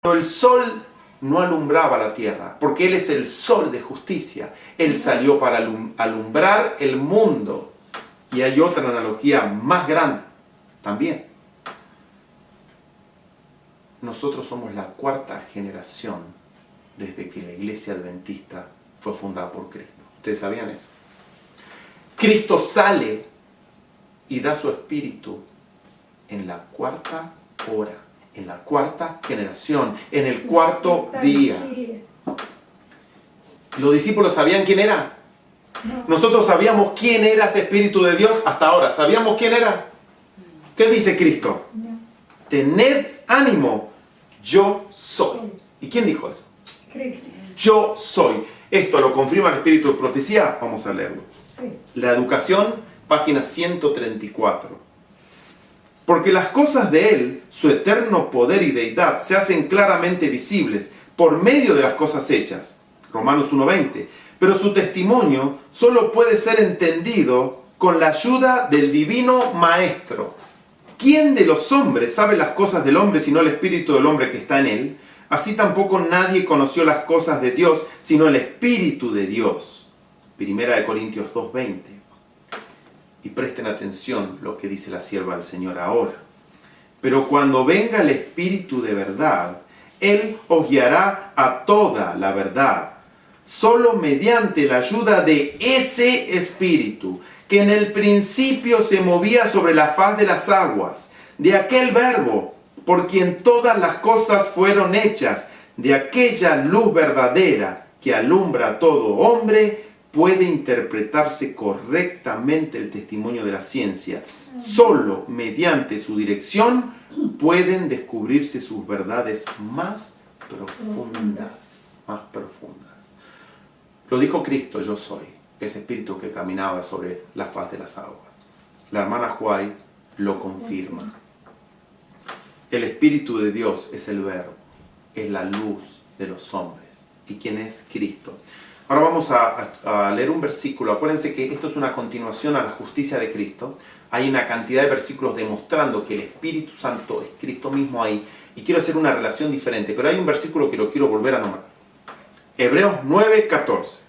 el sol no alumbraba la tierra, porque Él es el sol de justicia. Él salió para alumbrar el mundo. Y hay otra analogía más grande también. Nosotros somos la cuarta generación desde que la iglesia adventista fue fundada por Cristo. ¿Ustedes sabían eso? Cristo sale y da su espíritu en la cuarta hora, en la cuarta generación, en el cuarto día. ¿Los discípulos sabían quién era? Nosotros sabíamos quién era ese Espíritu de Dios hasta ahora. ¿Sabíamos quién era? ¿Qué dice Cristo? Tened ánimo, yo soy. ¿Y quién dijo eso? Yo soy. Esto lo confirma el Espíritu de Profecía. Vamos a leerlo. La Educación, página 134. Porque las cosas de Él, su eterno poder y deidad, se hacen claramente visibles por medio de las cosas hechas. Romanos 1:20. Pero su testimonio solo puede ser entendido con la ayuda del divino Maestro. ¿Quién de los hombres sabe las cosas del hombre sino el espíritu del hombre que está en él? Así tampoco nadie conoció las cosas de Dios sino el Espíritu de Dios. Primera de Corintios 2:20. Y presten atención lo que dice la sierva del Señor ahora. Pero cuando venga el Espíritu de verdad, Él os guiará a toda la verdad. Solo mediante la ayuda de ese Espíritu, que en el principio se movía sobre la faz de las aguas, de aquel Verbo, por quien todas las cosas fueron hechas, de aquella luz verdadera que alumbra a todo hombre, puede interpretarse correctamente el testimonio de la ciencia. Solo mediante su dirección pueden descubrirse sus verdades más profundas. Más profundas. Lo dijo Cristo, yo soy, ese espíritu que caminaba sobre la faz de las aguas. La hermana White lo confirma. El Espíritu de Dios es el Verbo, es la luz de los hombres. ¿Y quién es? Cristo. Ahora vamos a leer un versículo. Acuérdense que esto es una continuación a la justicia de Cristo. Hay una cantidad de versículos demostrando que el Espíritu Santo es Cristo mismo ahí. Y quiero hacer una relación diferente, pero hay un versículo que lo quiero volver a nombrar. Hebreos 9:14.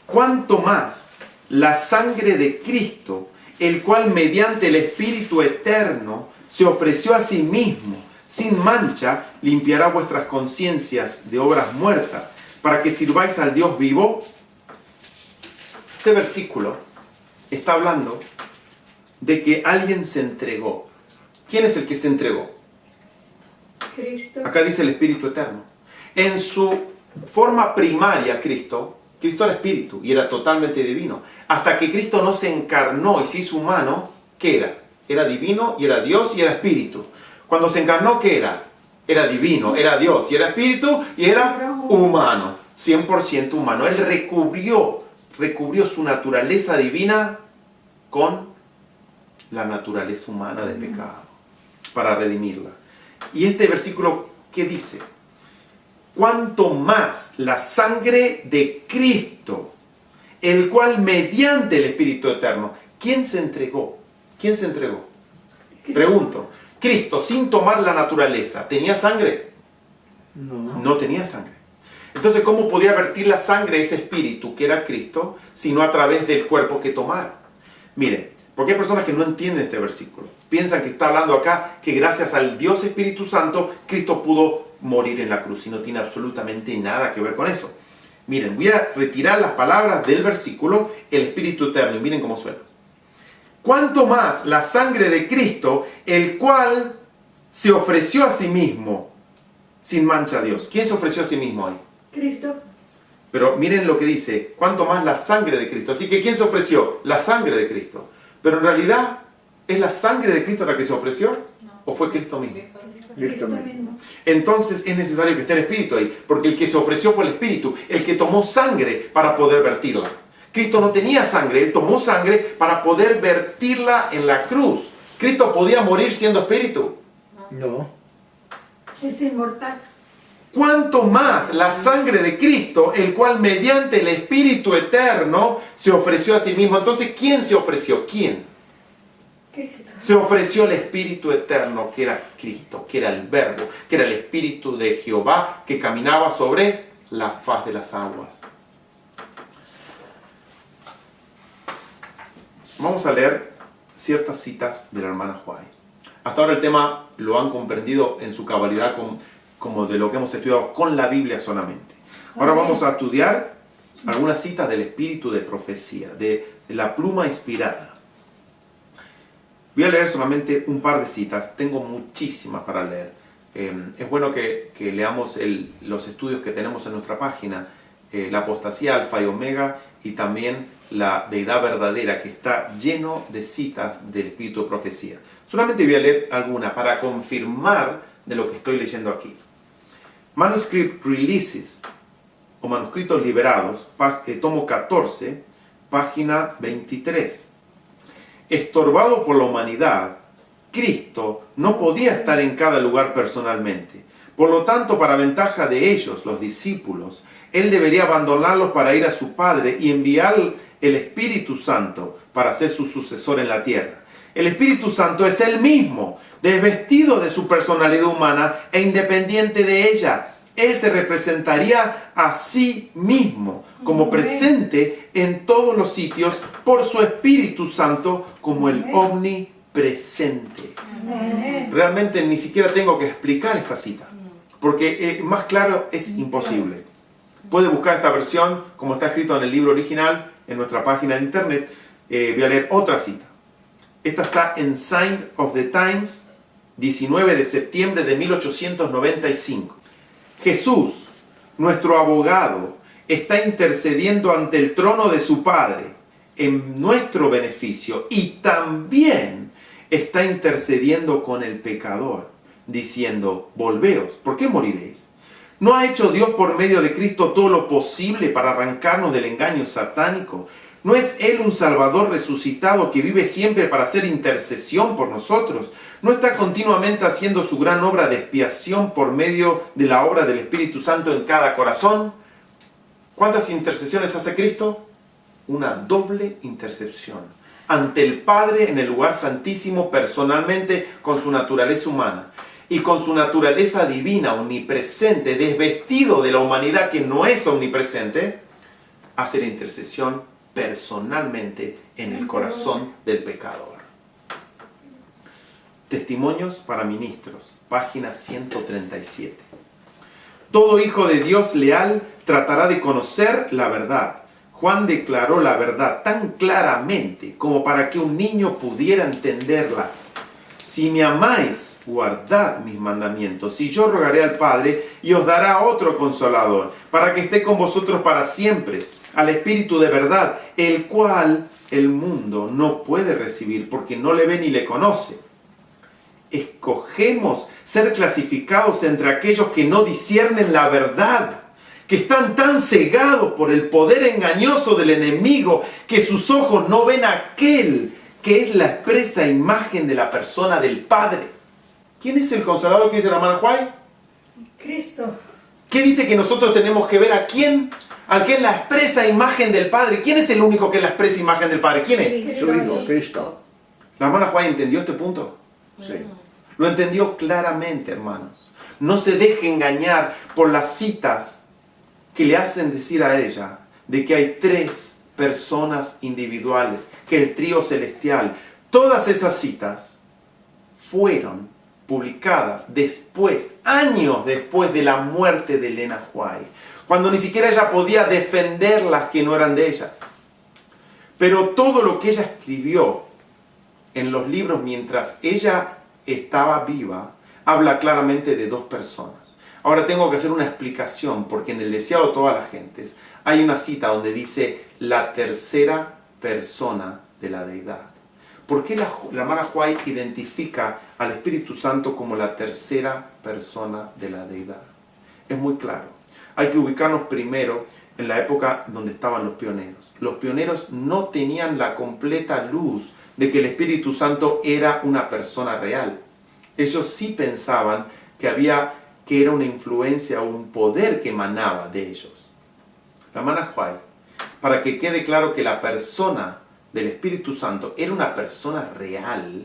Cuanto más la sangre de Cristo, el cual mediante el Espíritu eterno se ofreció a sí mismo, sin mancha, limpiará vuestras conciencias de obras muertas, para que sirváis al Dios vivo. Ese versículo está hablando de que alguien se entregó. ¿Quién es el que se entregó? Cristo. Acá dice el Espíritu eterno. En su forma primaria, Cristo era espíritu y era totalmente divino. Hasta que Cristo no se encarnó y se hizo humano, ¿qué era? Era divino y era Dios y era espíritu. Cuando se encarnó, ¿qué era? Era divino, era Dios y era espíritu y era humano, 100% humano. Él recubrió su naturaleza divina con la naturaleza humana de pecado para redimirla. Y este versículo, ¿qué dice? Cuanto más la sangre de Cristo, el cual mediante el Espíritu Eterno, ¿quién se entregó? ¿Quién se entregó? Pregunto, Cristo sin tomar la naturaleza, ¿tenía sangre? No tenía sangre. Entonces, ¿cómo podía vertir la sangre ese Espíritu que era Cristo, sino a través del cuerpo que tomara? Miren, porque hay personas que no entienden este versículo. Piensan que está hablando acá que gracias al Dios Espíritu Santo, Cristo pudo morir en la cruz y no tiene absolutamente nada que ver con eso. Miren, voy a retirar las palabras del versículo, el Espíritu Eterno, y miren cómo suena. Cuanto más la sangre de Cristo, el cual se ofreció a sí mismo, sin mancha a Dios. ¿Quién se ofreció a sí mismo ahí? Cristo. Pero miren lo que dice, cuanto más la sangre de Cristo. Así que ¿quién se ofreció? La sangre de Cristo. Pero en realidad, ¿es la sangre de Cristo la que se ofreció? ¿O fue Cristo mismo? Cristo mismo. Entonces es necesario que esté el Espíritu ahí, porque el que se ofreció fue el Espíritu, el que tomó sangre para poder vertirla. Cristo no tenía sangre, Él tomó sangre para poder vertirla en la cruz. ¿Cristo podía morir siendo Espíritu? No. Es inmortal. Cuanto más la sangre de Cristo, el cual mediante el Espíritu Eterno se ofreció a sí mismo. Entonces, ¿quién se ofreció? ¿Quién? Cristo. Se ofreció el Espíritu Eterno, que era Cristo, que era el Verbo, que era el Espíritu de Jehová, que caminaba sobre la faz de las aguas. Vamos a leer ciertas citas de la hermana White. Hasta ahora el tema lo han comprendido en su cabalidad como de lo que hemos estudiado con la Biblia solamente. Ahora vamos a estudiar algunas citas del espíritu de profecía, de la pluma inspirada. Voy a leer solamente un par de citas, tengo muchísimas para leer. Es bueno que leamos los estudios que tenemos en nuestra página, la apostasía alfa y omega, y también la deidad verdadera, que está lleno de citas del espíritu de profecía. Solamente voy a leer alguna para confirmar de lo que estoy leyendo aquí. Manuscript Releases, o manuscritos liberados, tomo 14, página 23. Estorbado por la humanidad, Cristo no podía estar en cada lugar personalmente. Por lo tanto, para ventaja de ellos, los discípulos, Él debería abandonarlos para ir a su Padre y enviar el Espíritu Santo para ser su sucesor en la tierra. El Espíritu Santo es Él mismo, desvestido de su personalidad humana e independiente de ella. Él se representaría a sí mismo como presente en todos los sitios por su Espíritu Santo como el omnipresente. Realmente ni siquiera tengo que explicar esta cita, porque más claro es imposible. Puede buscar esta versión como está escrito en el libro original en nuestra página de internet. Voy a leer otra cita. Esta está en Sign of the Times, 19 de septiembre de 1895. Jesús, nuestro abogado, está intercediendo ante el trono de su Padre en nuestro beneficio y también está intercediendo con el pecador, diciendo: volveos, ¿por qué moriréis? ¿No ha hecho Dios por medio de Cristo todo lo posible para arrancarnos del engaño satánico? ¿No es Él un Salvador resucitado que vive siempre para hacer intercesión por nosotros? ¿No está continuamente haciendo su gran obra de expiación por medio de la obra del Espíritu Santo en cada corazón? ¿Cuántas intercesiones hace Cristo? Una doble intercesión. Ante el Padre en el lugar santísimo personalmente con su naturaleza humana y con su naturaleza divina omnipresente, desvestido de la humanidad que no es omnipresente, hace la intercesión personalmente en el corazón del pecador. Testimonios para ministros, página 137. Todo hijo de Dios leal tratará de conocer la verdad. Juan declaró la verdad tan claramente como para que un niño pudiera entenderla. Si me amáis, guardad mis mandamientos, y yo rogaré al Padre y os dará otro consolador, para que esté con vosotros para siempre, al Espíritu de verdad, el cual el mundo no puede recibir porque no le ve ni le conoce. Escogemos ser clasificados entre aquellos que no disciernen la verdad, que están tan cegados por el poder engañoso del enemigo que sus ojos no ven a aquel que es la expresa imagen de la persona del Padre. ¿Quién es el consolador que dice la hermana White? Cristo. ¿Qué dice que nosotros tenemos que ver a quién? Al que es la expresa imagen del Padre. ¿Quién es el único que es la expresa imagen del Padre? ¿Quién es? Su hijo, Cristo. ¿La hermana White entendió este punto? Sí. Lo entendió claramente, hermanos. No se deje engañar por las citas que le hacen decir a ella de que hay tres personas individuales, que el trío celestial. Todas esas citas fueron publicadas después, años después de la muerte de Elena White, cuando ni siquiera ella podía defender las que no eran de ella. Pero todo lo que ella escribió en los libros mientras ella estaba viva, habla claramente de dos personas. Ahora tengo que hacer una explicación, porque en el deseado de todas las gentes hay una cita donde dice la tercera persona de la deidad. ¿Por qué la hermana White identifica al Espíritu Santo como la tercera persona de la deidad? Es muy claro. Hay que ubicarnos primero en la época donde estaban los pioneros. Los pioneros no tenían la completa luz de que el Espíritu Santo era una persona real. Ellos sí pensaban que era una influencia, un poder que emanaba de ellos. La hermana White, para que quede claro que la persona del Espíritu Santo era una persona real,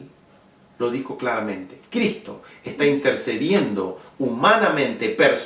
lo dijo claramente. Cristo está intercediendo humanamente, personalmente,